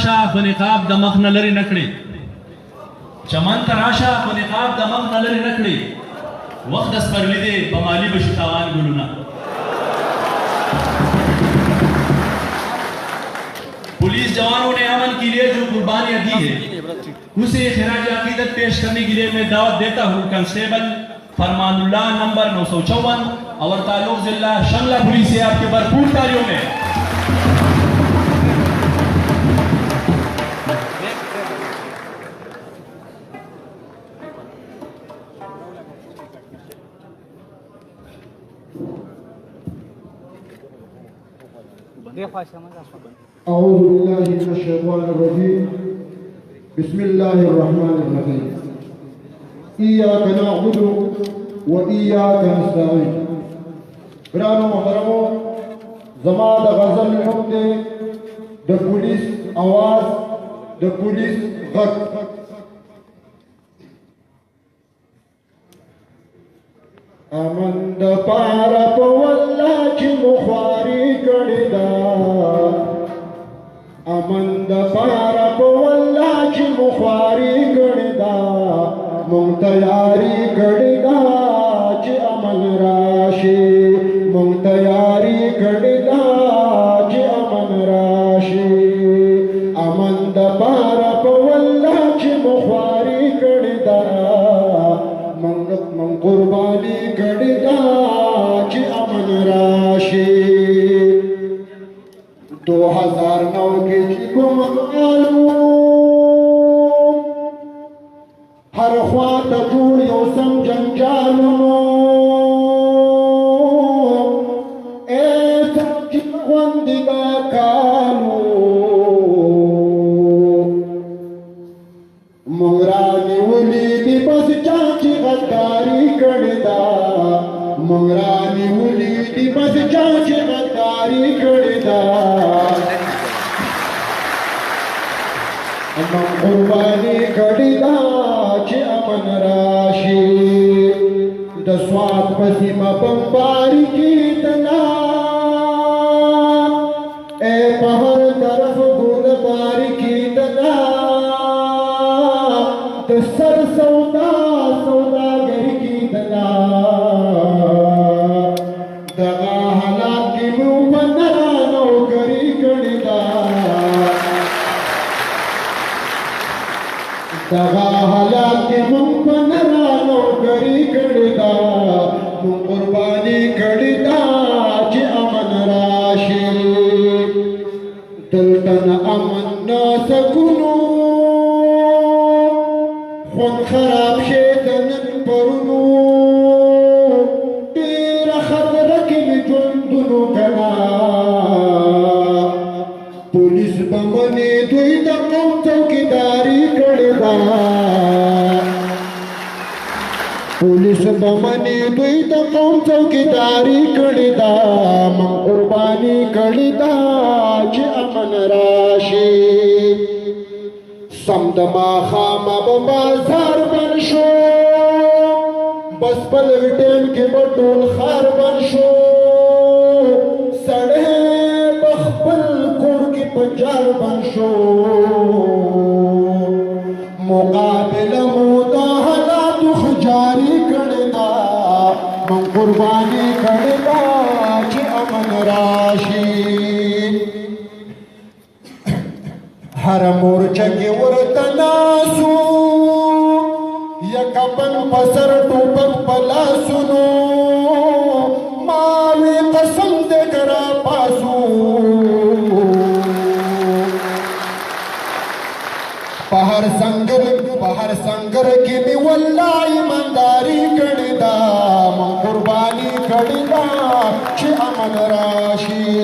راشا خو نقاب د مخ نه لرې نه کړې چمن ته راشه خو نقاب د مخ نه لرې نه کړې وخت د سپرلي دی په مالي به شي تاوان ګلونه पुलिस जवानों ने अमन के लिए जो कुर्बानियां दी है उसे खिराज अकीदत पेश करने के लिए मैं दावत देता हूँ कांस्टेबल फरमानुल्लाह नंबर 954 और ताल्लुक जिला शंगला पुलिस से आपके भरपूर तालियों में أعوذ بالله من الشيطان الرجيم بسم الله الرحمن الرحيم إياك نعبد وإياك نستعين گرانو محترمو زما د غزل نوم دی د پولیس आवाज د پولیس غږ امن د پاره په والله چې مخواري کړی دا امن د پاره په والله چې مخواري کړی دا مونږ تیاری کړی دا چې امن راشي مونږ تیاری کړی دا چې امن راشي امن د پاره په والله چې مخواري کړی دا مونږ قرباني کړی دا چې امن راشي 2009 کې چې کوم معلوم هر خوا ته جوړ یو سم جنجالونو چې خوندې دا کالو مونږ رانیولي دي بس چا چې غداري کړې ده مونږ رانیولي دي بس چا چې غداري کړې ده مونږ قرباني کړې ده چې امن راشي د سوات په سیمه بمباري کېدله په هر طرف ګلباري کېدله د سر سودا سوداګري کېدله دغه حالات کې موږ په نره نوکري کړې ده دغه حالات کې موږ په نره نوکري کړې ده موږ قرباني کړې ده چې امن راشي دلته نه امن نه سکونو خوند خراب شي د نن پرونو ډېره خطره کې مې ژوندونو کړه پولیس به منې دوی د قوم څوکیداري کړې ده پولیس به منې دوی د قوم څوکیداري کړې ده من قرباني کړې ده چې امن راشي سم د ماښامه به بازار بند شو بس په لږ ټیم کې به ټول ښار بند شو سړی به خپل کور کې په جار بند شو مقابله مو د حالاتو ښه جاري کړې ده من قرباني کړې ده چې امن راشي هر مورچه کې ورته ناسو یکه بل په سر ټوپک په لاسونو ما وی قسم دې که راپاسو په هر سنګر کې مې والله ایمانداري کړې ده من قرباني کړې ده چې امن راشي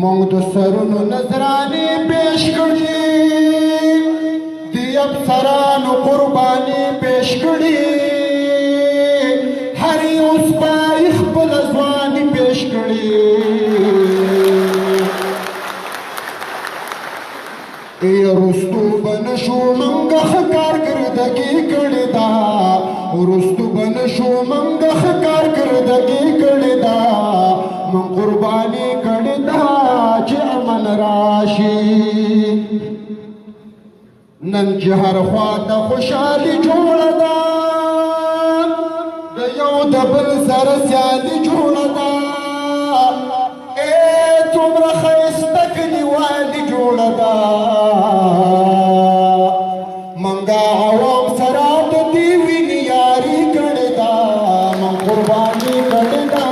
مونږ د سرونو نذرانې پیش کړي دی افسرانو قرباني پیش کړي هر یو سپای خپل ځواني پیش کړي رستو بنشو منګه ښه کارکردګي کړې ده رستو بنشو منګه ښه کارکردګي کړې ده من قرباني کړې ده چې امن راشي نن چې هر خوا ته خوشحالي جوړه ده د یو د بل سره سیالي جوړه ده څومره ښایسته کلیوالي جوړه ده منګه عوام سره د دې وینې یاري کړې ده من قرباني کړې ده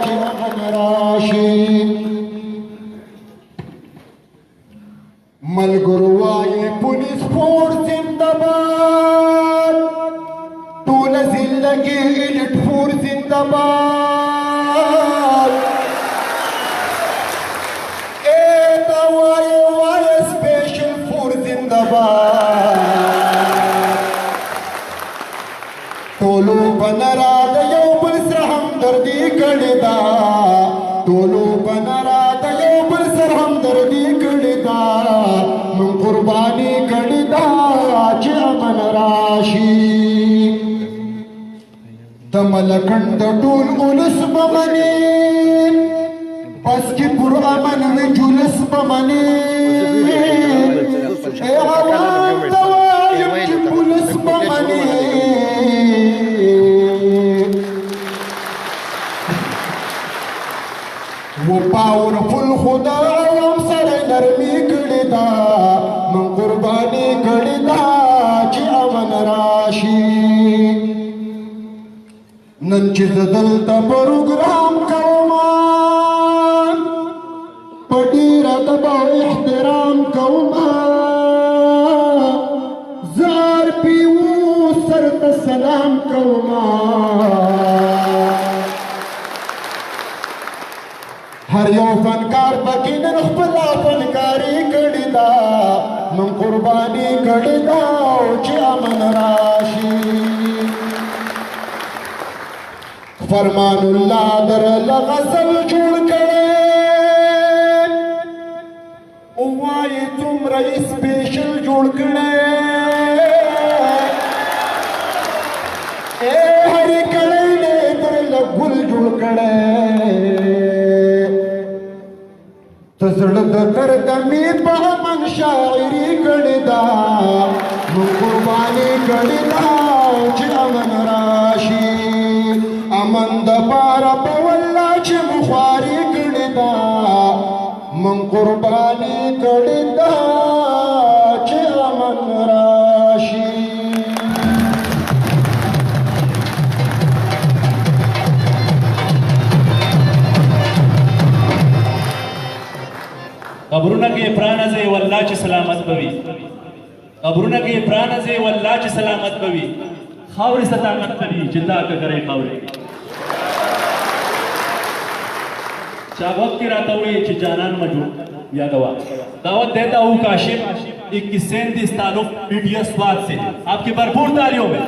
چې امن راشي ملګرو وایي پولیس فورس زنده‌باد ټوله ضلع کې ایلیټ فورس زنده‌باد دا وایي سپیشل فورس زنده‌باد ټولو په نرا د یو بل سره همدردي کړې ده ټولو په نرا د یو بل سره همدردي کړې ده من قرباني کړې ده چې امن راشي د ملکنډ د ټول اولس به منې بس کې پر امن وي جلس به منې ای عوام ته وایم چې پولیس به منې و پاورفل خدا عوام سره نرمي کړې ده من قرباني کړې ده چې امن راشي نن چې زه دلته پروګرام کومه په ډېر ادب او احترام کومه زه عارفي سر ته سلام کومه هر یو فنکار پکې نن خپله فنکاري کړې ده من قرباني کړې ده چې امن راشي فرمان الله در لغزل جوړ کړي او وایي څومره سپیشل جوړ کړي هرې کړی نه در لګل جوړ کړي ته زړه د ترکمې په من شاعري کړې ده من قرباني کړې ده چې امن راشي امن د پاره په والله چې مخواري کړې ده من قرباني کړې ده چې امن راشي قبرونه کې پرانځي والله چې سلامت بوي قبرونه کې پرانځي والله چې سلامت بوي خاورې ستامت کوي چې دا کوي خاورې چا وقت کی راتا ہوئی چې جانان مجھو یا گوا دعوت دیتا ہوں کاشف 2137 تعلق PTS سوات سے آپ کی بھرپور تالیوں میں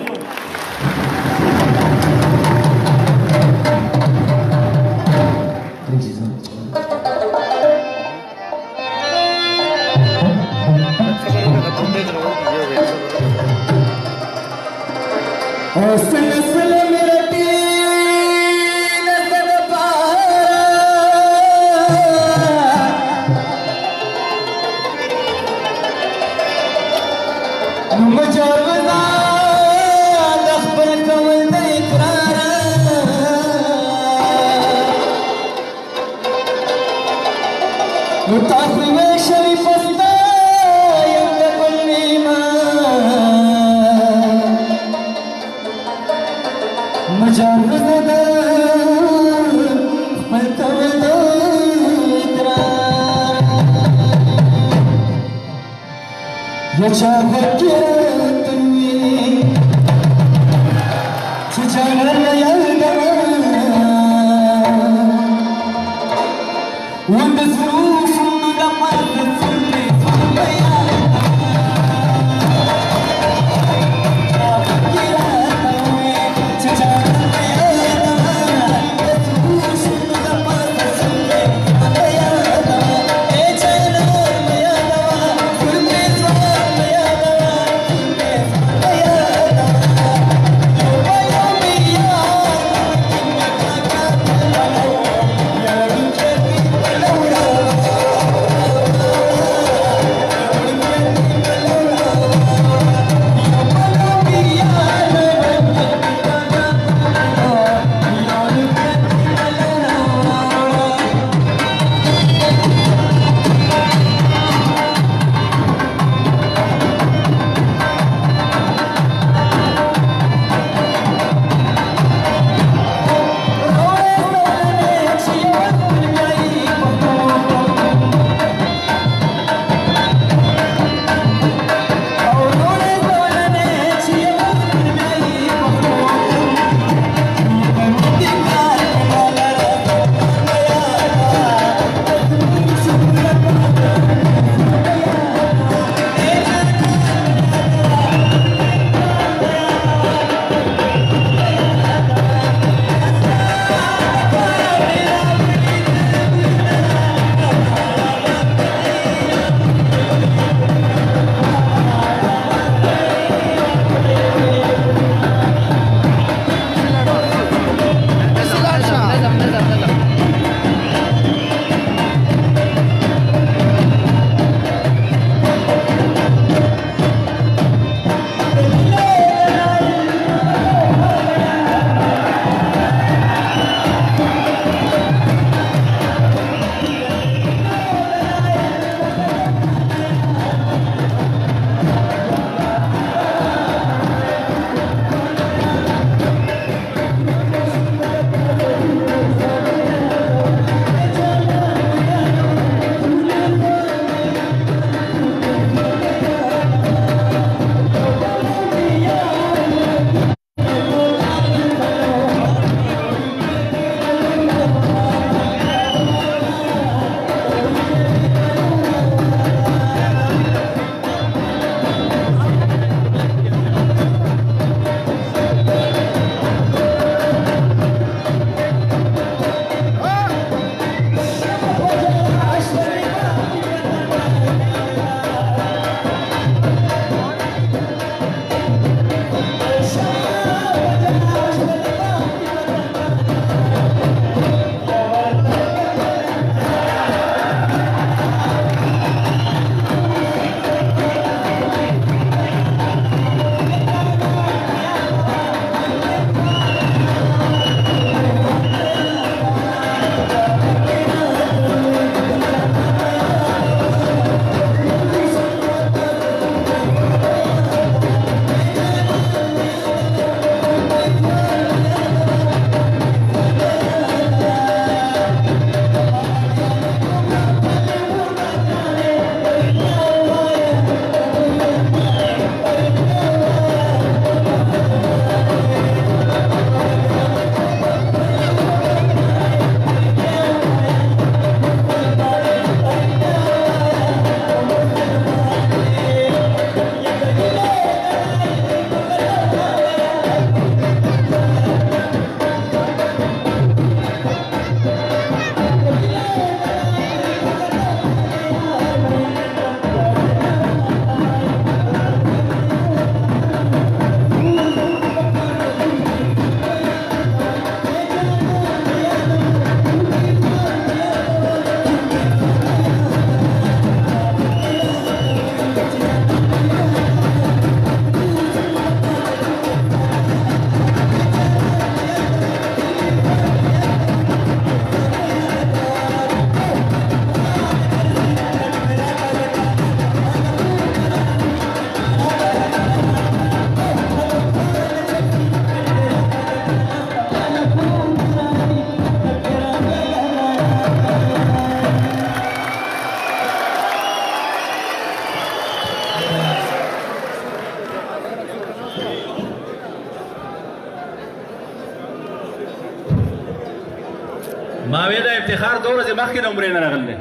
ما وې دا افتخار دوه ورځې مخکې د عمرې نه راغلی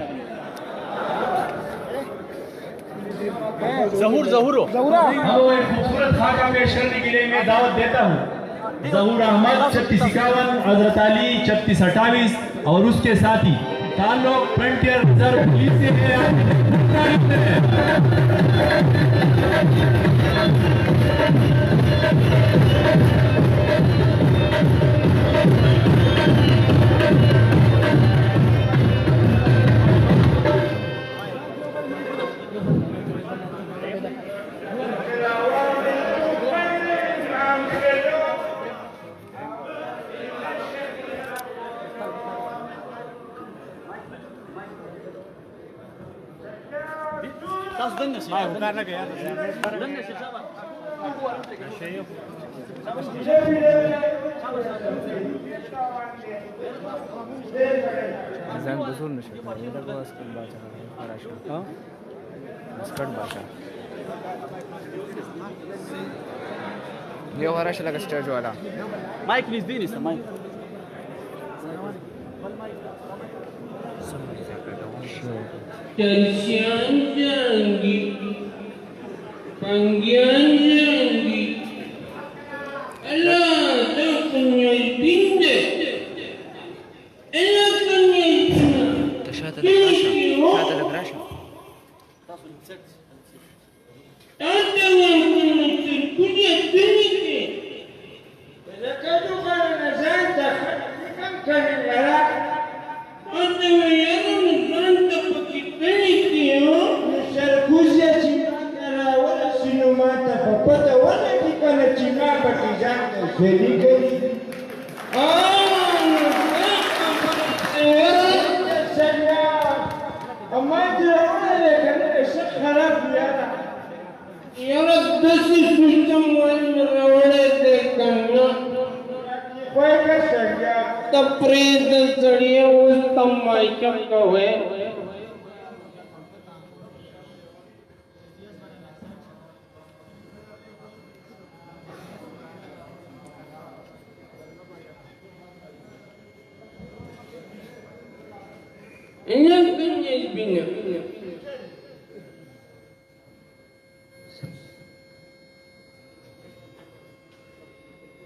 ظہور خوبصورت خاکہ پیش کرنے کے لیے میں دعوت دیتا ہوں ظہور احمد 3651 حضرت علی 3628 اور اس کے ساتھی تعلق فرنٹیئر ریزرو پولیس سے ہے مائک نزدې نیسه مایک Tersian jangi, panggian jangi, Allah tak punya binde, Allah punya binde. شهادة الراشد Ada yang punya terkuliah binde. Kalau kalau nazar tak kan kalau ada yang nazar pakai binde, serkuliah cina wala sinu mata papa wala kita na cina pakai jangan jadi kan. Yarat dasi sistem wal merawale dekana koy ka sagya taprid sadiya ustam mai kawe ini punya bina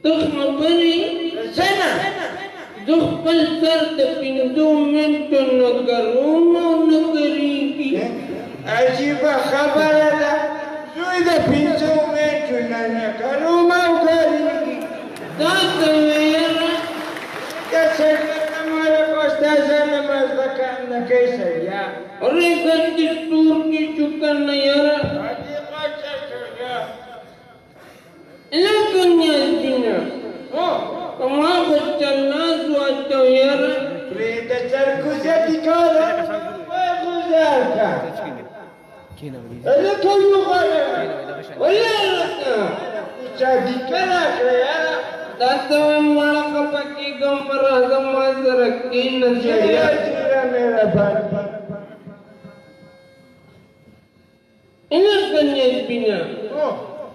خبري سنة دخل سرد بندو منتو نگرونا نگريكي عجيب خبر لا زويد بندو منتو نگرونا نگريكي داتا ويرا كسر نمارا قوستازا نمازدكا نكيسر يا ريكن دستور کی چکن يرا عجيب خبر يا لكن يا دينا كما بتشنا زوجته يرى بريد تركز ديكارا وغزارك لك يغرى ولا لك ديكارا يرى تاتوا ملك بكي غمرا غمازركين نجيا میرا بات لكن يا دينا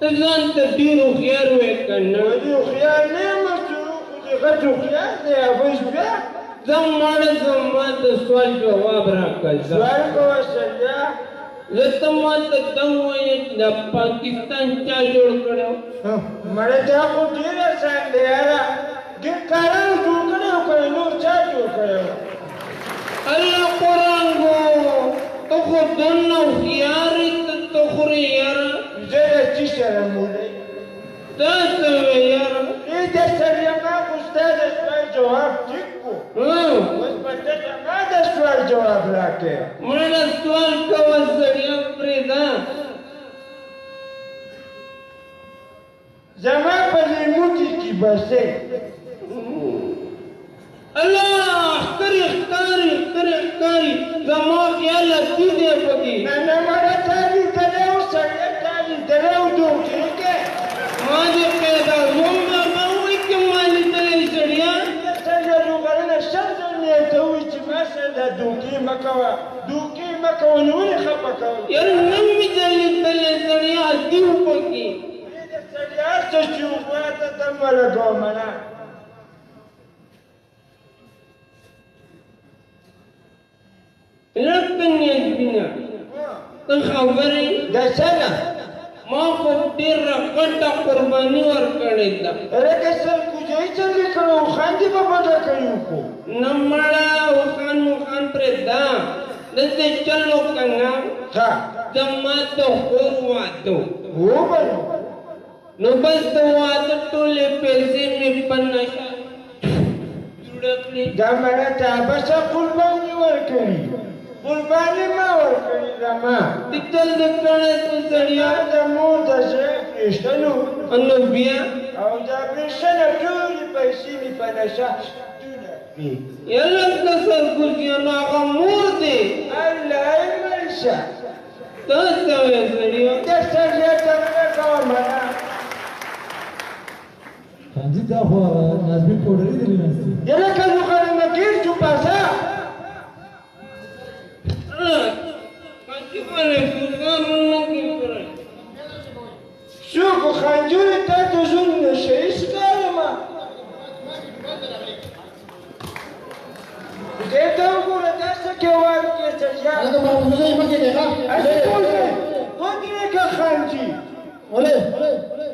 تزان تديرو خيار ويكنا وديو خيار نعمة غدو خيار دي أبوش بيا زمان سوال جواب راكا سوال کواسا زتمان تدوائیت دا پاکستان چا جوڑ کرو مرے جا کو دیر آسان دے آرہ گر کاران جوڑ کرو نور چا جوڑ کرو اللہ قرآن گو تو خود دنو خیاری تخوری یارا زیرا چی سر مولی تاسو یارا ایده سر یما استاد سوال جواب ٹھیکو بس بچه ما دا سوال جواب راکے مرنا سوال کوا سریا پریدا زمان پر موٹی کی بسے اللہ اختاری زمان کی اللہ سیدھے پکی نانا مارا تاری تلیو سریا تاری تلیو دوکی کے ماذا پیدا زوما باوی که مالی تلی سریا سریا دوگرنا شرزر نیتوی چی ماسا دوکی مکوا نوری خپکا یار نمی تلی سریا دیو پکی سریا سچوباتا تمالا گومنا لکن یجبینا خبری دسنا ما خود دیر رقتا قربانی ورکڑی دا رکه سر کجایی چلی کرو خاندی بابا دا کریو کو نمڑا وخان پر دا دستے چلو کنا ها زما تو خور واتو وہ بنو نو بس تو واتو تولے پیسے میں پنشا جڑکلی دا منا تابسا قربانی ورکڑی قربانی ما ورکڑی دا ما تکل دکڑے تو سڑیا دا مو دا شیف اشتنو انو بیا او دا برشن تولی پیسی می پنشا یلک کسر کشیانا آقا مور دے اللہ ایمرشا تاستا ہوئے سڑیا دستا جیتا منا کار منا خانجی دا خواہ نازمی پوڑری دلی ناستی یلکا نخار مکیر چو پاسا کانچی پانے سوزگار انہوں کی پرائے شوکو خانجوری تا تو زن نشیش کارما دیتا ہوں گولا دستا کیوار کیسا جا اگر بابا مجھے ہی مکے دیکھا ایسے بولے تو دینے کا خانجی بولے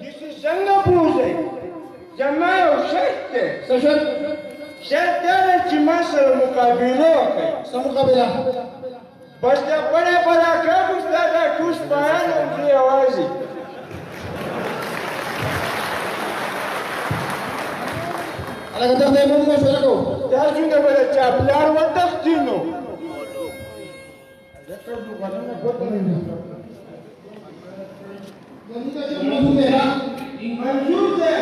جسی سنگا بوزے جمعی و شرط ہے شرط ہے چی مصر مقابلہ ہے سمقابلہ بس دا بڑا بڑا کب استادا کش پایان ان کی آوازی اگر دخل دے مو شورا کو تاجون دا بڑا چاپلار و تختینو منجود ہے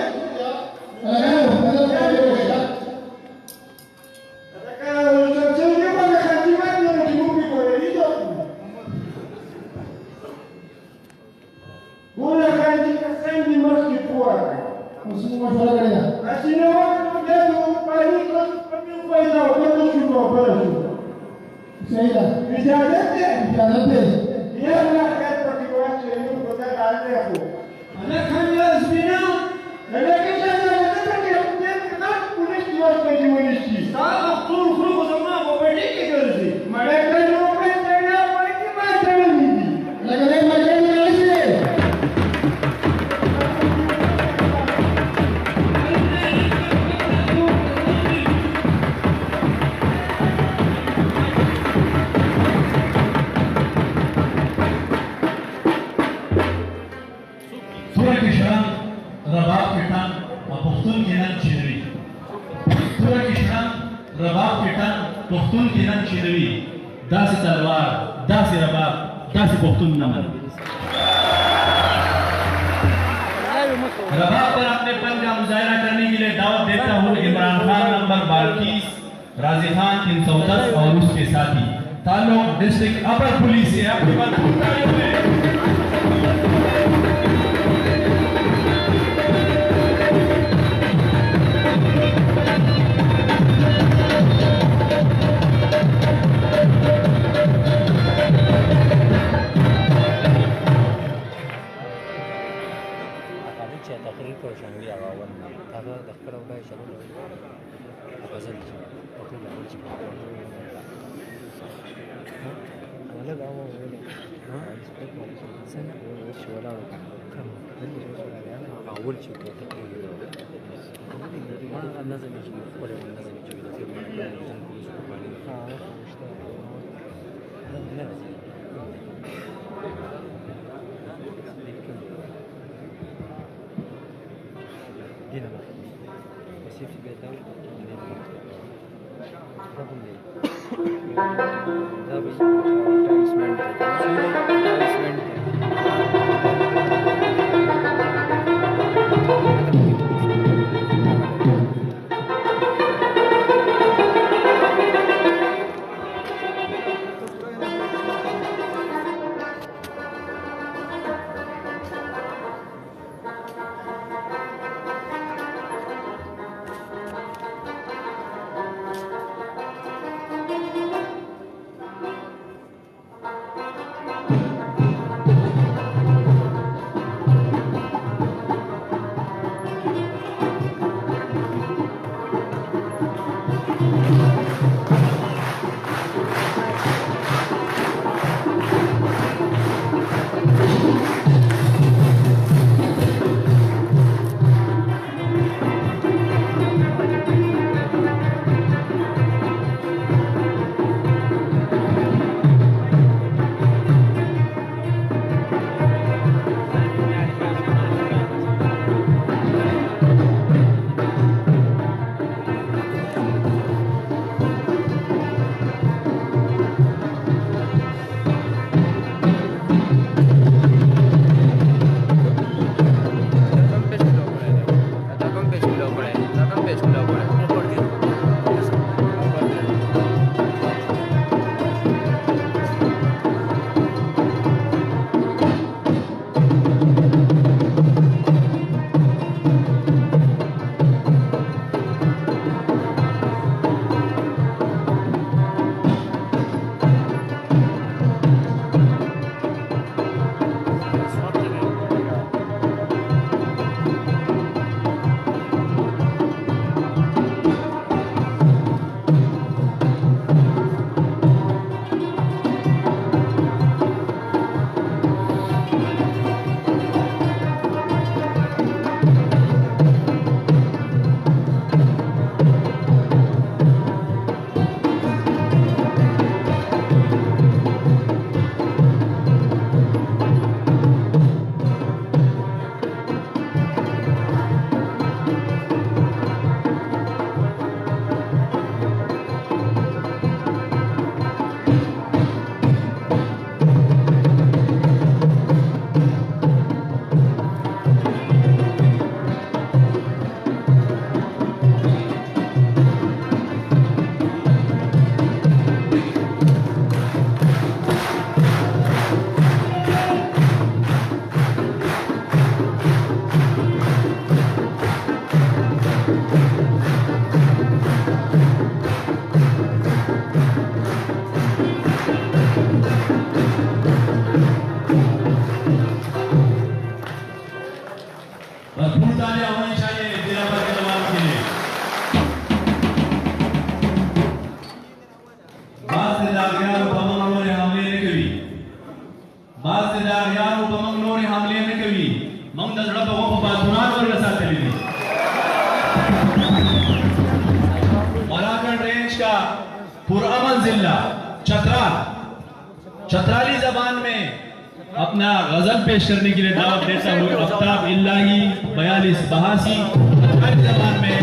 پختون کی نن چیروی داسی تلوار داسی رباب داسی پختون نمن رباب پر اپنے پن کا مظاہرہ کرنے کے لیے دعوت دیتا ہوں عمران خان نمبر 22 راضی خان 310 اور اس کے ساتھی تعلق ڈسٹرکٹ اپر پولیس سے اپنی بات تقریب اور شانگلہ آواز تاکہ دفتر ہوگا شروع غزل تقریب اول چیز ولا دعوة ولا سنة ولا شيء ولا كم أول شيء تقريب ما النظم يجي ولا النظم يجي هنا بسيب في بيتها ده بس Thank you. دا غیارو پا منگ نوری حملے نکوی منگ دا زڑا پا وقت باتونان ورگسا تلی دی مالاکنڈ رینج کا پرامن ضلع چترالی زبان میں اپنا غزل پیش کرنے کے لیے دعوت دیتا ہوں اختتام الہی 4282 چترالی زبان میں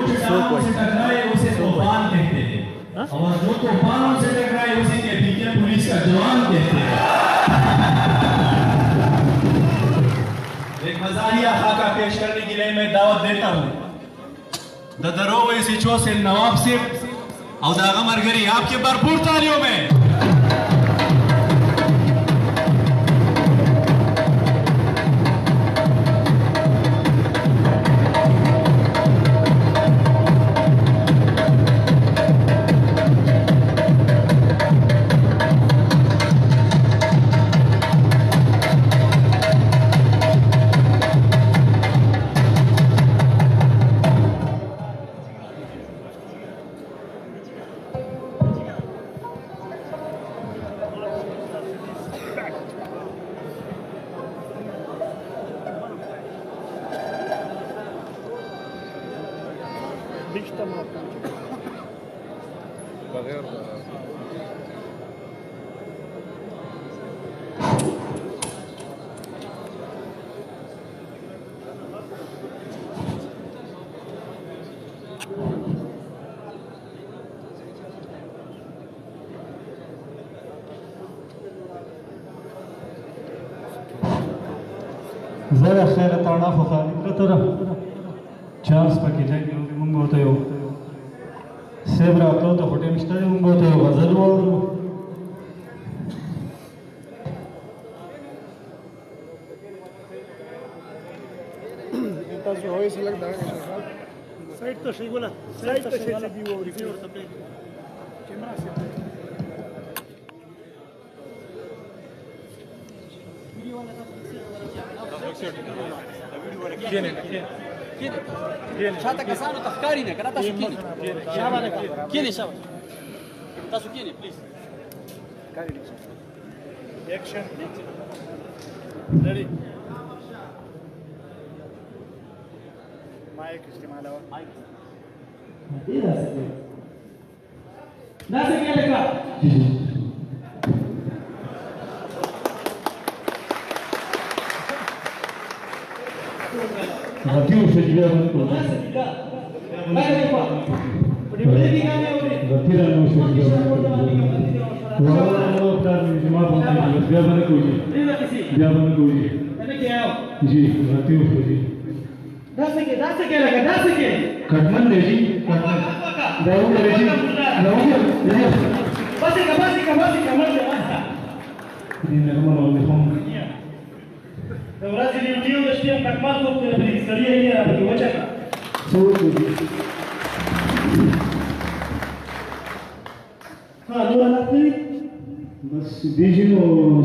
چٹانوں سے ٹکرائے اسے طوفان کہتے ہیں اور جو طوفانوں سے ٹکرائے اسی کے پیچھے پولیس کا جوان کہتے ہیں. ایک مزاحیہ خاکہ پیش کرنے کے لیے میں دعوت دیتا ہوں دروغ اسی چو سے نواب صاحب اور داغا مرگری آپ کے بھرپور تالیوں میں. زره خیره تانا خو خالد رتره چانس پکې لګي موږ ورته یو سیب راتلو ته خو ټیم شته دی موږ ورته یو غزل واورو. تاسو هوی سلګ دا سایډ ته شي ګوله سایډ ته شي چې دی ووري فی ورته پلی کیمرا سي ویډیو ولا تاسو شاته کسانو تخکاری نه کړه تاسو کینی شابه کینی شابه تاسو کینی پلیز ایکشن ریډي مایک استعمال اور مایک دا څه کې لکه غتیو شجیا کو بڑی بڑی گانے ہو رہے غتیرا نو شجیا وہ اپنا جمع بنتے بیا بنے کوئی میں کیا جی غتیو شجیا دا څه کې لکه دا څه کې کټمن دی جی کټمن داو دی جی بس کا مر دې نه مونږ هم دا ورځې دی یو د شپې کټمل کو په دې سړی یې راځي وچا څو دی ها نو راځي بس دې جنو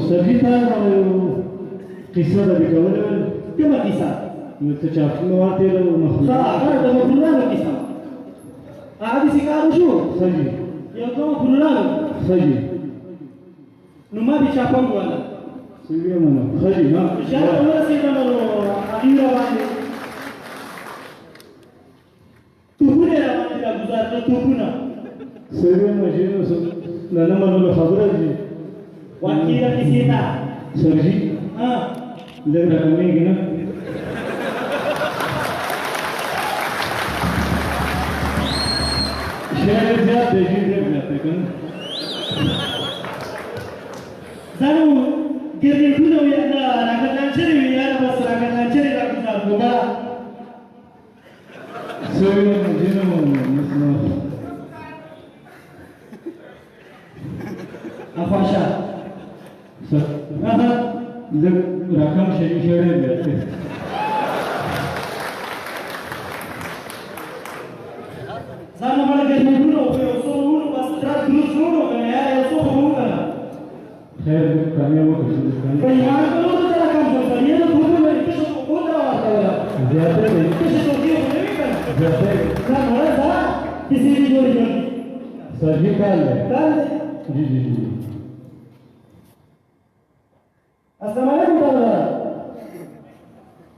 سړی ته قصه د کوله کومه کیسه یو ته چاپلو واته له مخلوق هغه د مخلوقانو کیسه هغه دې کار شو صحیح یو کوم مخلوقانو صحیح نو ما دې چاپم ولا صحیح منو صحیح ها اشاره ورسې نو اړیرا باندې توونه باندې دا گزار توونه صحیح مجنو نه منو خبره دي واکیرا کیسه تا صحیح ها لږ راکمېږي نه شاید زیات دی چې ډېر زیات دی که نه زانو ګرځېدونه وي نه راګردان شوي وي یاره بس راګردان شوي راګردان دوباره سوی مجنو مثلا افاشا لږ راکم شوي ډېر زیات دی زانو باندې ګرځېدونه وي یو څو وروڼو بس درس دروس وروڼو که نه یاره یو څو خو وو که نه خیر کامیاب وکړو په ایمان کولو ته سره کم شو سړی نه توپونه لري تشه توپو ته راورته زیاته دی تشه توپې خو نه وي که نه زیاته دا مړه ده کیسې دي جوړې جوړې سرجی کال دی کال دی جی جی جی السلام علیکم تعالی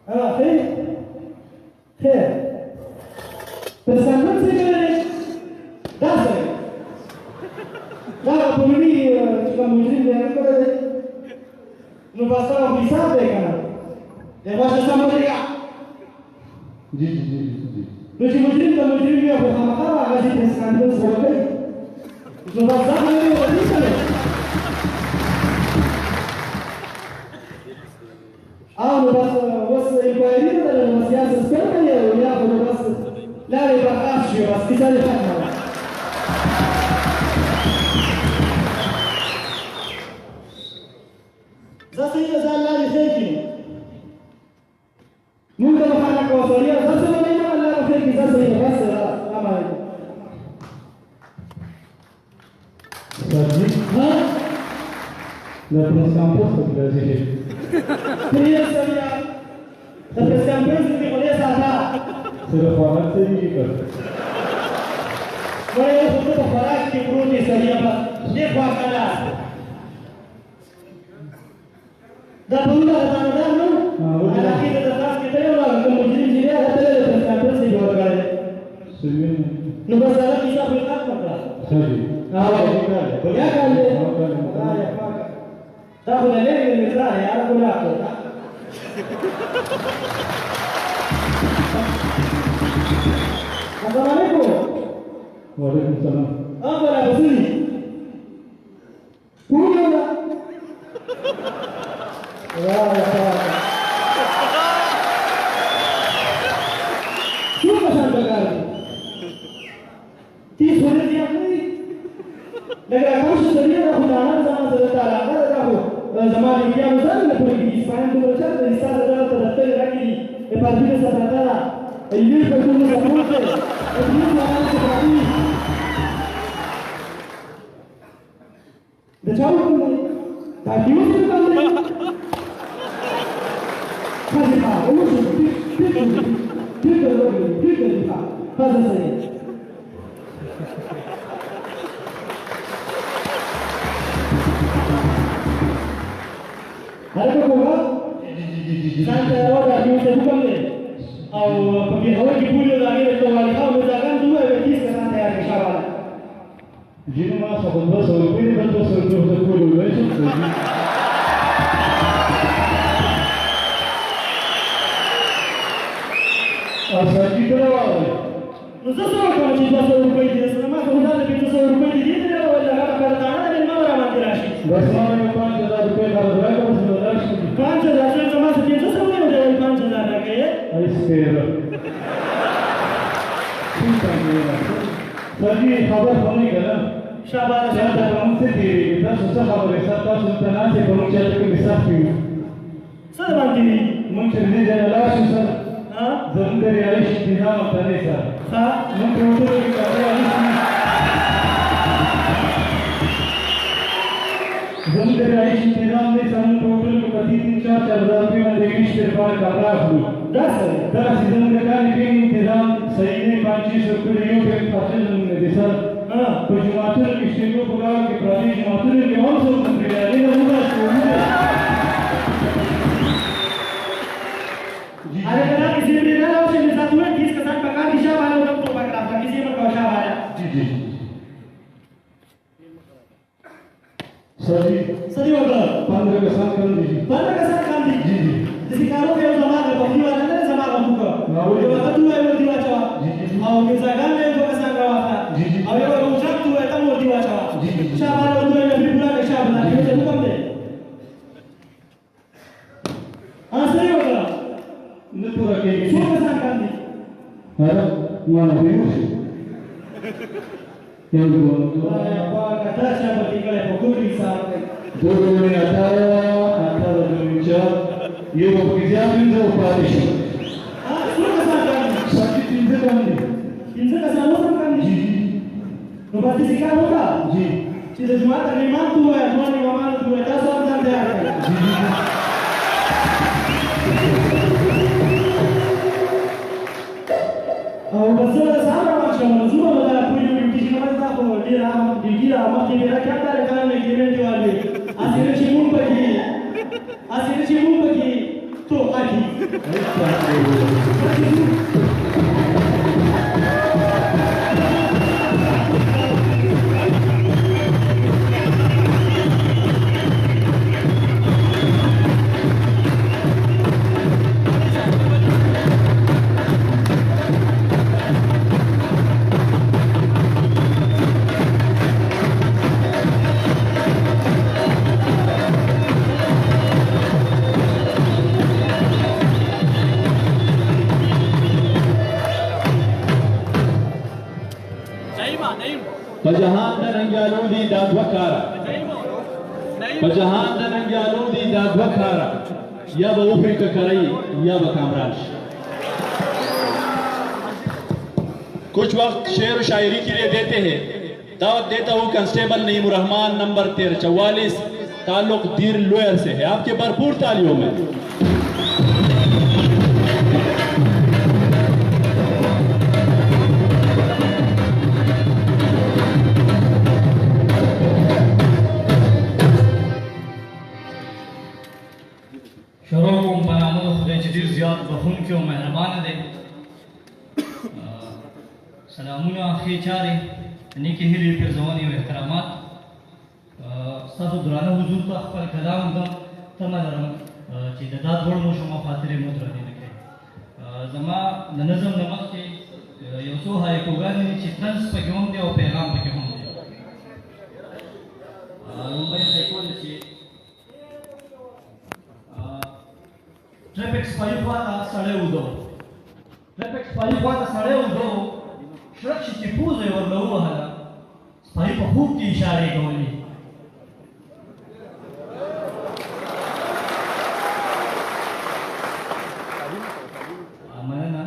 ها خیر خیر پرسنل څنګه دا څه دا په ملي چې کوم مجرم دی هغه کړی دی نو بس هغه حساب دی که نه دی واشه سم ودرېږه جی جی جی جی چې مجرم ته مجرم وي خو خامخا به هغه چې پریس کانفرنس وکړي نو بس دا خبرې ورني کړې او نو بس اوس انکوایري نه ده نو بس یا سسپینډ کړي او یا خو نو بس لارې برخاست شي بس کیسه دې ختمه ده زه سید ځان لارې خیر کړي مونږ ته خلک وسوي زه څه نه یم الله خیر کړي زه سید بس السلام علیکم ها La press conference को बुलाइए प्रिय सरिया the press conference में बोले साहब सिर्फ औरत से ही कर मैं खुद तो फराज की प्रोटी सरिया पर देखो कला दा बंदा दा नो हालांकि द खास के तेरे वाला को मुझे जिले हते प्रेस कॉन्फ्रेंस से जोड़ गए सुनिए नो बस सारा किसा बिल्कुल पकड़ा सही हां क्या कर ले تاخذ الليل من المزرعه يا رب ولا السلام عليكم وعليكم السلام اقبل يا وزير قول ولا يا شو مشان بقال تي سوري دي اخي لكن اخوش الدنيا ده خدانا زمان تعالى زمان بیا وزن نه پوهېږي اسپانیا دومره چلته دي ستا د دغه ته دفترې راکړي دي د پادري سفرتره انګلیس په ټولو سپورټ دی انګلیس مهمان صفاتي د چا وکړ دی دا دیوس وکړ دی ښځې ښه وموږ ټیک دی ښه ښځه سړی هر کو ہوگا ځان ته راوړه یو څه حکم دی او په دې هوا کې پولیو لاګي ته والی خو موږ ځان دوه وکیل کسان تیار کړه شابه جن ما خبر 200 روپے بل 200 روپے پولیو وایي او سړي ته راوړل نو څه کوم چې 200 روپے دي سره ما ته ځان ته 200 روپے دي دې نه ولا هغه کارتانه د نو را باندې راشي بس ما 5000 روپے قرض راکړم 5000 څه ما ته څه څه ونه دی 5000 راکې ایسپیر سړي خبر خونی کنه شاباش دا کوم څه دی تاسو څه خبره تاسو ته نه څه کوم چې تاسو کې صاحب کیو څه باندې مونږ چې دې نه لاسو سره ها زموږ ریالي انتظام کوي سره ها مونږ ته وته کې کاري زموږ ریالي انتظام دې سره ټوټل کو 3-4 روپے باندې ویشتر پر کار راغلو دا څه دا سیزن کې کاري کې انتظام صحیح نه 500 روپے یو په پاتل نه دي سر ها په جماعتونو کې شنو پروګرام کې پرانی جماعتونو کې هم څو ریالي نه موږ अरे करा किसी ने ना उसे मिसाल हुए 30 के साथ पका दिशा वाले लोग तो पकड़ा था किसी में कोशा आया जी सही होगा 15 के साथ कर दीजिए 15 के साथ काम दी जी जैसे कारो के जमा का बंदी वाला ने जमा का मुका ये बात तू है वो दिवा चावा और के जगह में जो का संग रहा था और ये वो उठा तू है तब वो दिवा चावा शाबाश वो ने भी बुला के शाबाश ये तो कम दे हां सही होगा न पूरा के सो का संग काम दी अरे मानो बेहोश yang dua apa kata siapa tinggal di Bogor saat dua ini antara Indonesia ये वो किसान भी जो पारिश हां सुन का संग सच्ची चीजें करनी इनसे का सामना करनी जी तो बात सिखा होगा जी चीजें जुआ तकरीबन तू है तुम्हारी मामा तू है 10 साल तक जी او بس له سره راځم زما ولا پوری ډیوټي نه وځه په ډیر هم دیګی را مخکې را کړه دا کار نه کېږي دیوالي اصل چې مونږ پکې تو اږي پجہان ننگیالو دی دادوکارا پجہان ننگیالو دی دادوکارا یا با اوپر ککرائی یا با کامرانش. کچھ وقت شعر و شاعری کے لیے دیتے ہیں. دعوت دیتا ہوں کنسٹیبل نعیم الرحمان نمبر 1344 تعلق دیر لوئر سے ہے. آپ کے بھرپور تالیوں میں. شروع کوم په نامه د خدای چې ډېر زیات بخښونکی او مهربانه دی. سلامونه، ښې چارې، نیکې هیلې، پیرزونې او احترامات. ستاسو درانه حضور ته خپل کلام دم تمه لرم چې د دا دواړو ماشومو خاطرې مو درنې نه کړي. زما د نظم نه مخکې یو څو هایکوګانې دي چې طنز پکې هم دی او پیغام پکې هم دی. لومړی هایکو دی چې ټریفک سپایي خواته سړی ودو، ټریفک سپایي خواته سړی ودو، شرک شي چې پوزه یې ورله ووهله، سپایي په خوب کې اشارې کولې. مننه.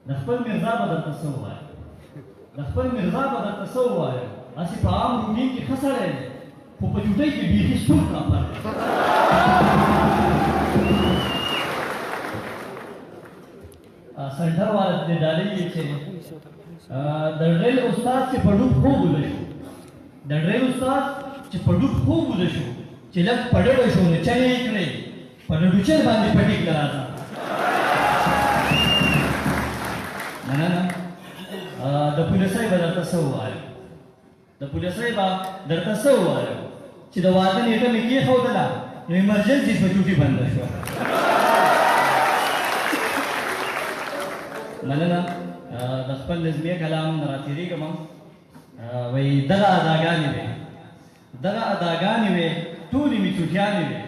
د خپل میرزا به درته څه ووایم، د خپل میرزا به درته څه ووایم. هسې په عام روټین کې ښه سړی دی، خو په جوټۍ کې بیخي ستون کافر دی. سنټر والا د ډالۍ چې د ډریل استاد چې په ډوب خوب وده شو، د ډریل استاد چې په ډوب خوب وده شو، چې لږ په ډډه شو نو چنې یې کړې، په ډډوچر باندې پټې کړه راځه. مننه. د پولیسۍ به درته څه ووایم، د پولیسۍ به درته څه ووایم چې د واده نیټه مې کېښودله نو ایمرجنسي په چوټي بنده شوه. مننه. د خپل نظمیه کلام نه راتېرېږم. وایي دغه اداګانې وې، دغه اداګانې وې ټولې مې چوټیانې وې،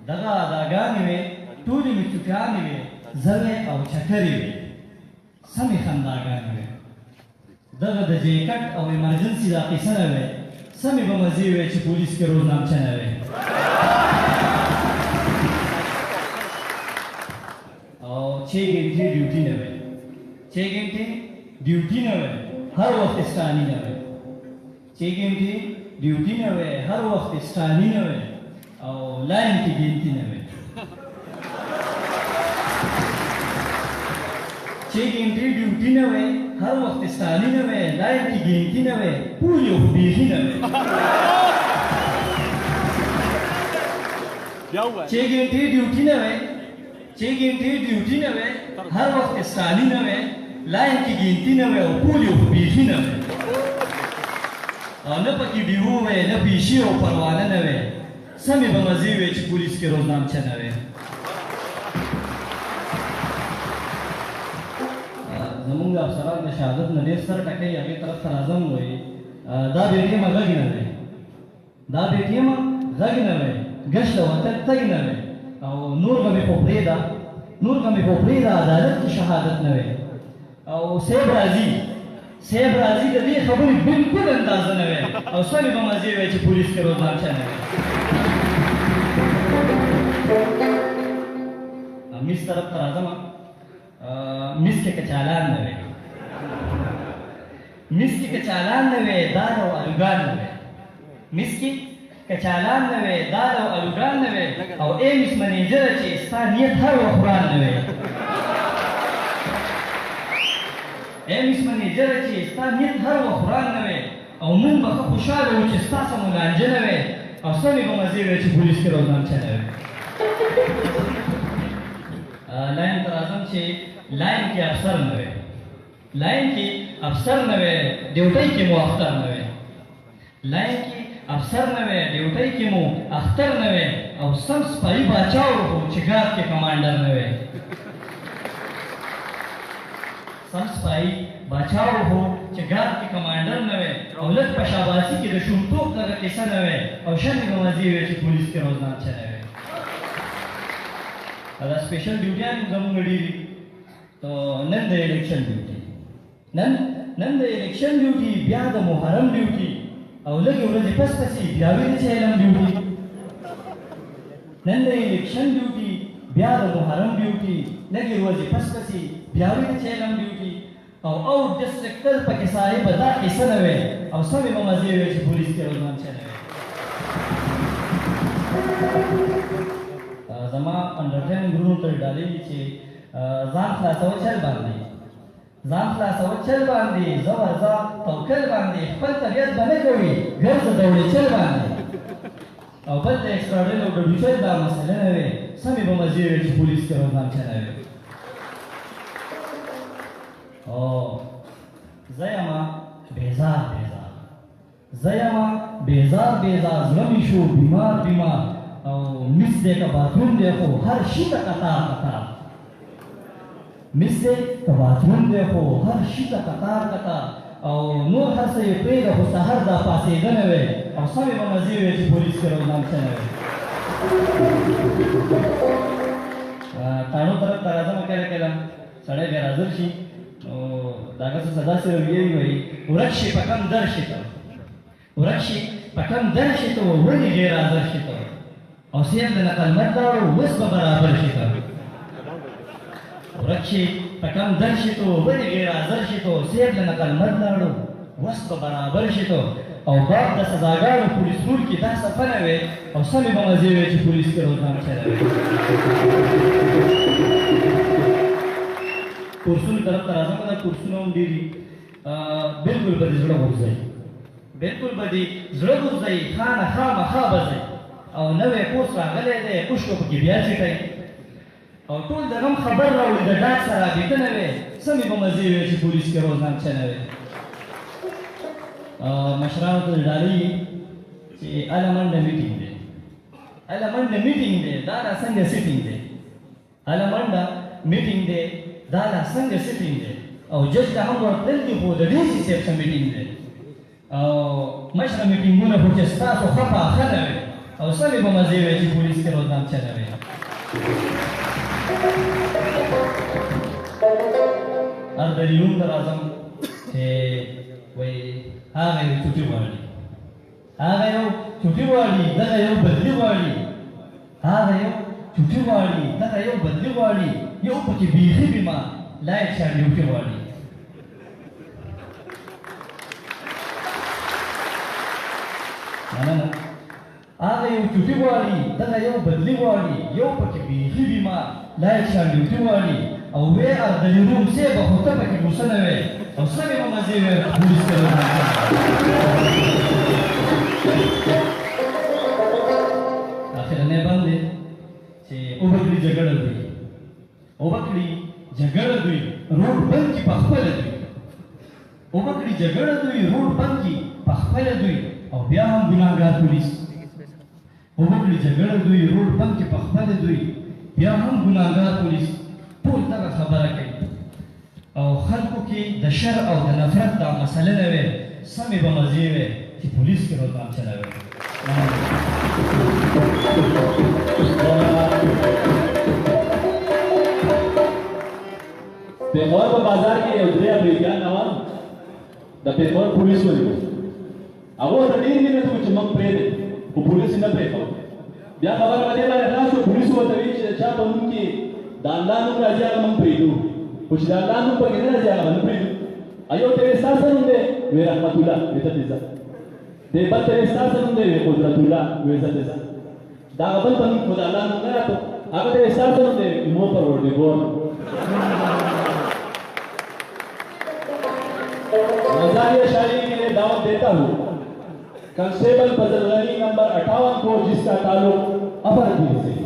دغه اداګانې وې ټولې مې چوټیانې وې، زرې او چکرې وې، سمې خنداګانې وې. دغه د جیکټ او ایمرجنسي دا قیسه نه وې، سمې به مزې وې چې پولیس کې روز نامچه نه وې. او 6 घंटे ड्यूटी न हुए, 6 घंटे ड्यूटी न हुए, हर वक्त स्टानी न हुए, 6 घंटे ड्यूटी न हुए, हर वक्त स्टानी न हुए, और लाइन की गिनती न हुए. 6 घंटे ड्यूटी न हुए, हर वक्त स्टानी न हुए, लाइन की गिनती न हुए, पूरी बीही न हुए. 6 घंटे ड्यूटी न हुए, 6 घंटे ड्यूटी न हुए, हर वक्त स्टानी न हुए, लाइन की गिनती न हुए, और पूरी बीही न हुए. और न पकी बिहू हुए, न पीशी और परवाना न हुए, समी बमजी हुए कि पुलिस के रोज नाम न हुए. زمونږ افسران د شهادت نه ډېر سر ټکوي، هغې طرف ته راځم. وایي دا بیټې مه غږ نه وی، دا بیټې مه غږ نه وی، ګشت د وطن تګ نه وی، او نور به مې خو پرېږده، نور به مې خو پرېږده، عدالت کې شهادت نه وی. او صاحب راځي، صاحب راځي د دې خبرې بلکل اندازه نه وی، او سمې به مزې وی چې پولیس کې روزنامچه نه وی. میز طرف ته راځم. میز کې کچالان نه وی، میز کې کچالان نه وی، دال او الوګان نه وی، میز کې کچالان نه وی، دال او الوګان نه وی، او ای میس منیجره چې ستا نیت هر وخت قرآن نه وی. ای میس منیجره چې ستا نیت هر وخت قرآن نه وی، او موږ به ښه خوشحاله وو چې ستا سمو لانجه نه وی، او سمې به مزې وی چې پولیس کې روزنامچه نه وی. लाइन पर आजम से लाइन के अफसर न वे, लाइन की अफसर न वे, ड्यूटी के मु अख्तर न वे, लाइन की अफसर न वे, ड्यूटी के मु अख्तर न वे, और सब स्पाई बचाओ हो चिगार के कमांडर न वे, सब स्पाई बचाओ हो चिगार के कमांडर न वे, और लग पशाबाजी के रशुमतो का किस्सा न वे, और शनि गवाजी वे कि पुलिस के रोजनामचा न वे. अगर स्पेशल ड्यूटी है जम्मू गढ़ी तो नन द इलेक्शन ड्यूटी, नन نن د الیکشن ډیوټي بیا د محرم ډیوټي او لږې ورځې پس پسې بیا ویل چې علم ډیوټي نن د الیکشن ډیوټي بیا د محرم ډیوټي لږې ورځې پس پسې بیا ویل چې علم ډیوټي او اوټ ډسټرکټر پکې صاحب دا قصه نه وی او سمې به مزې وی چې پولیس کې روزمان چلوي زما انډرټین ګرونو ته ډالۍ چې ځان خلاصول چل باندې زه ورځه توکل باندې خپل طبیعت به نه کوي ګرځه دوړې چل باندې او بل د ایکسټراډین او ګډوچل دا مسله نه وي سمې به مزې وي چې پولیس کې روزمان چلوي او زه یمه بیزار زړه مې شو بیمار او مس دی که باتروم دی خو هر شي ته قطار او نور هر څه یې پرېږده خو سهار دا پاڅېدنه وی او سمې به مزې وی چې پولیس کې روزنام شوی وی تاڼو طرف ته راځم کله سړی بیا راځر شي نو د هغه څه داسې رویې وایي ورک شي په کم در شي ته ولې ډېر حاضر شي ته او صاحب د نقل مت لاړو اوس به برابر شي ته ورک شي په کم در شي ته ولې ډېر حاضر شي ته صاحب د نقل مت لاړو اوس به برابر شي ته او باب د سزاګانو پولیس رول کې دا صفه نه وي او سمې به مزې وي چې پولیس کې روزنامه چلوي کورسونو طرف ته راځم دا کورسونه هم ډېر دي بلکل به دې زړه غورځوي خامخا به ځئ او نوی کورس راغلی دی پوښتو پکې بیا چټئ او ټول د غم خبر راوړي د ډاک سره رابطه نه وي سمې به مزې وي چې پولیس کې روزنامه چلوي مشرانو ته ډالۍ چې اله منډه میټینګ دی دا لا څنګه سیټینګ دی او جج ته هم ورتلل دي خو د ډي سي صاحب څه میټینګ دی او مشره میټینګونه خو چې ستاسو ښه پاخه نه وي او سمې به مزې وي چې پولیس کې روزنامه چلوي اردلیون ته راځم چې وایي هغه یو چوټي غواړي دغه یو بدلي غواړي یو پکې بیخي بیمار لایق شان ډیوټي غواړي مننه هغه یو چوټي غواړي دغه یو بدلي غواړي یو پکې بیخي بیمار لایق شان ډیوټي غواړي او وی اردلیون صاحب خو ته پکې غوسه نه وی او سمې به مزې وي پولیس ته اخرنی بند دی چې وبکړي جګړه دوی روډ بند کړي په خپله دوی او بیا هم ګناهګار پولیس ټول دغه خبره کوي او خلکو کې د شر او د نفرت دا مسله نه وي سمې به مزې وي چې پولیس کې روزنامه چلوي پیښور په بازار کې یو درې امریکایان روان د پیښور پولیس ولیدل هغه ورته ډېر مینه وکړه چې موږ پرېږدئ خو پولیس یې نه پرېښود بیا خبره په دې باندې خلاص شوه پولیسو ورته ویل چې د چا په نوم کې د الله نوم راځي هغه موږ پرېږدو خو چې د الله نوم پکې نه راځي هغه به نه پرېږدو یو ته ویل ستا څه نوم دی وی رحمت الله وی ته عزت دی بل ته ویل ستا څه نوم دی وی قدرت الله وی عزت دا هغه بل په نوم خو د الله نوم نه راته هغه ته ویل ستا څه نوم دی مو پروردګار नजारिया शायरी के लिए दावत देता हूँ कांस्टेबल फजल गनी नंबर 58 को जिसका ताल्लुक अमरदीन से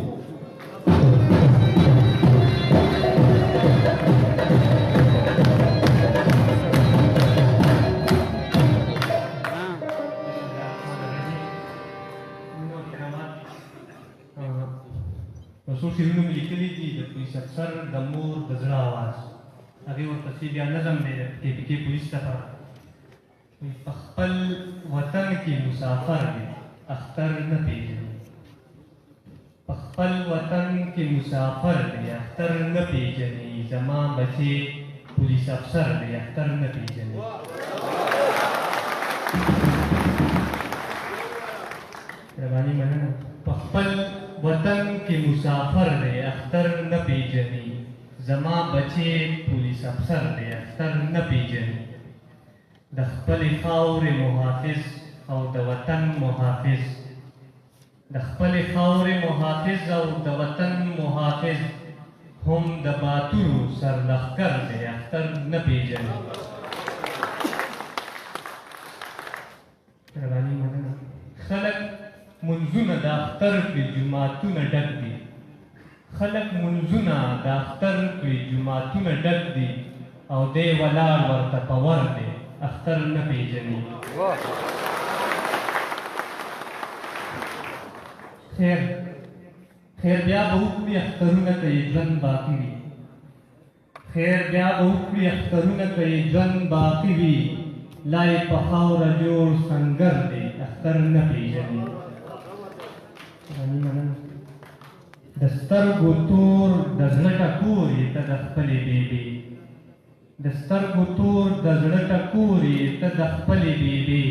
رسول شیرونو مې لیکلي دي د پولیس افسر د مور د زړه آواز هغې ورپسې بیا نظم دی د KPK پولیس لپاره په خپل وطن کې مسافر دی اختر نه پېژني په خپل وطن کې مسافر دی اختر نه پېژني زما بچې پولیس افسر دی اختر نه پیژني. ربانی مننه. په خپل وطن کې مسافر دی اختر نه پیژني. زما بچی پولیس افسر دی اختر نه پیژني. د خپلې خاورې محافظ او د وطن محافظ، د خپلې خاورې محافظ او د وطن محافظ، هم د باتورو سرلښکر دی اختر نه پیژني. ربانی مننه. خلک منځونه د اختر کړي جوماتونه ډک دي، خلک منځونه د اختر کړي جوماتونه ډک دي، او دی ولاړ ورته په ور دی اختر نه پیژني. خیر بیا به وکړي اخترونه که یې ژوند باقي وي، خیر بیا به وکړي اخترونه که یې ژوند باقي وي، لا یې په خاوره جوړ سنګر دی اختر نه پیژني. د سترګو تور د زړه ټکور یې ته د خپلې بېبې، د سترګو تور د زړه ټکور یې ته د خپلې بېبې،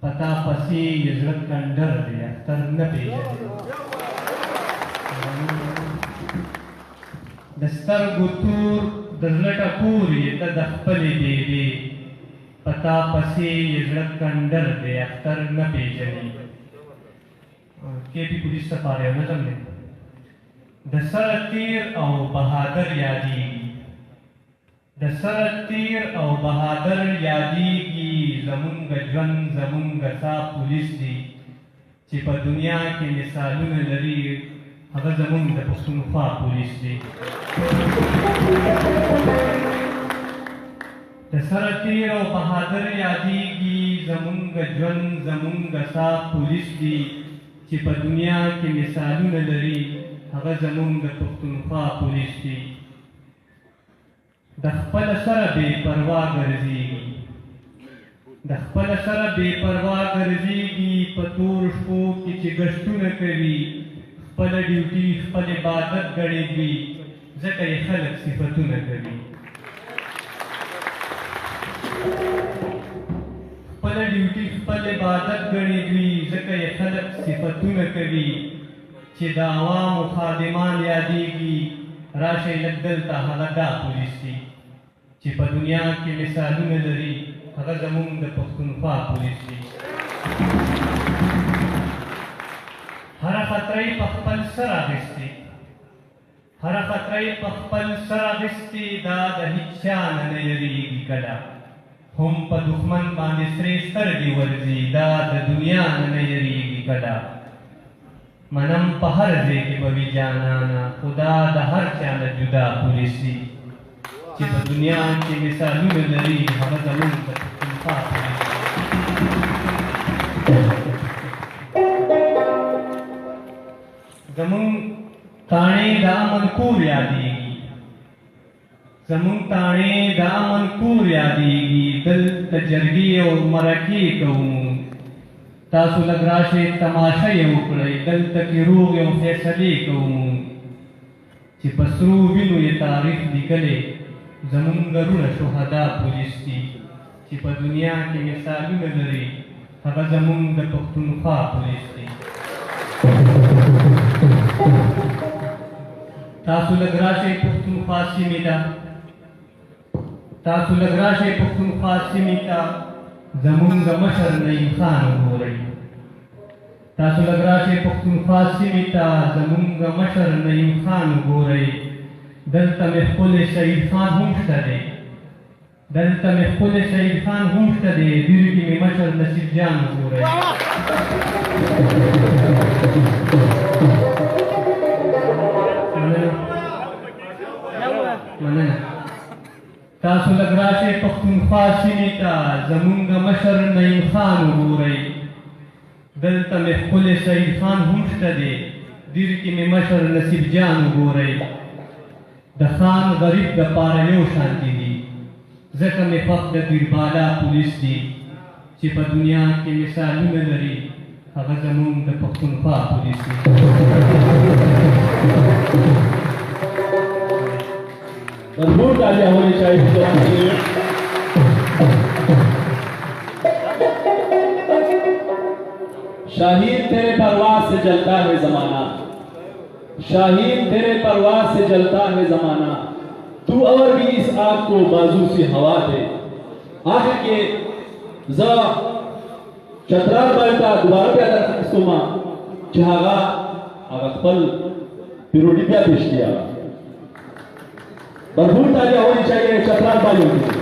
په تا پسې یې زړه کنډر دی اختر نه پیژني. د سترګو تور د زړه ټکور یې ته د خپلې بېبې، په تا پسې یې زړه کنډر دی اختر نه پیژني. KP پولیس لپاره یو نظم دی. د سره تیر او بهادر یادېږي، د سره تیر او بهادر یادېږي، زمونږ ژوند زمونږ ساه پولیس دی، چې په دنیا کې مثالونه لري هغه زمونږ د پښتونخوا پولیس دی. د سره تیر او بهادر یادېږي، زمونږ ژوند زمونږ ساه پولیس دی، چې په دنیا کې مثالونه لري هغه زمونږ د پښتونخوا پولیس دی. د خپل سره بې پروا ګرځېږي، د خپل سره بې پروا ګرځېږي، په تور شپو کې چې ګشتونه کوي، خپله ډیوټي خپل عبادت ګڼې دوي، ځکه یې خلک صفتونه کوي. خپله ډیوټي خپل عبادت ګڼې دوي، ځکه یې خلک صفتونه کوي، چې د عوامو خادمان یادېږي، راشئ لږ دلته هغه دا پولیس دی، چې په دنیا کې مثالونه لري هغه زمونږ د پښتونخوا پولیس دی. هره خطره یې په خپل سر اخیستې، هره خطره یې په خپل سر اخیستې، دا د هېچ چا نه نه یېرېږي کله، هم په دښمن باندې سرې سترګې ورځي، دا د دنیا نه نه یېرېږي کله. منم په هر ځای کې به وي جانانه، خو دا د هر چا نه جدا پولیس دی، چې په دنیا کې مثالونه لري هغه زمونږ د پښتونخوا پولیس دی. زمونږ تاڼې د امن کور یادېږي، زمونږ تاڼې د امن کور یادېږي، دلته جرګې او مرکې کوو، تاسو لږ راشئ تماشه یې وکړئ، دلته کې روغ یو فیصلې کوو، چې په سرو وینو یې تاریخ لیکلی، زمونږ ګرونه شهدا پولیس دي، چې په دنیا کې مثالونه لري هغه زمونږ د پښتونخوا پولیس دي. تاسو لږ راشئ پښتونخوا سیمې ته، تاسو لږ راشئ پښتونخوا سیمې ته، زمونږ مشر نعیم خان وګورئ، تاسو لږ راشئ پښتونخوا سیمې ته، زمونږ مشر نعیم خان وګورئ، دلته مې ښکلی سعید خان هم شته دی، دلته مې ښکلی سعید خان هم شته دی، دیر کې مې مشر نصیب جان وګورئ. مننه. تاسو لږ راشئ پښتونخوا سیمې ته، زمونږ مشر نعیم خان وګورئ، دلته مې ښکلی سعید خان هم شته دی، دیر کې مې مشر نصیب جان وګورئ. د خان غریب دپاره یو شانتي دي، ځکه مې خوښ د بیربالا پولیس دي، چې په دنیا کې مثالونه لري هغه زمونږ د پښتونخوا پولیس دي. भरपूर तालियां होनी चाहिए। शाहीन तेरे परवाज़ से जलता है ज़माना, शाहीन तेरे परवाज़ से जलता है ज़माना, तू और भी इस आग को बाजू से हवा दे। आखिर के ज़ा चतरार बालता दोबारा पे अदर खस्तुमा चाहगा अगत्पल पिरोडिया पेश किया। भरपूर तालियां होनी चाहिए चतरार बालों की।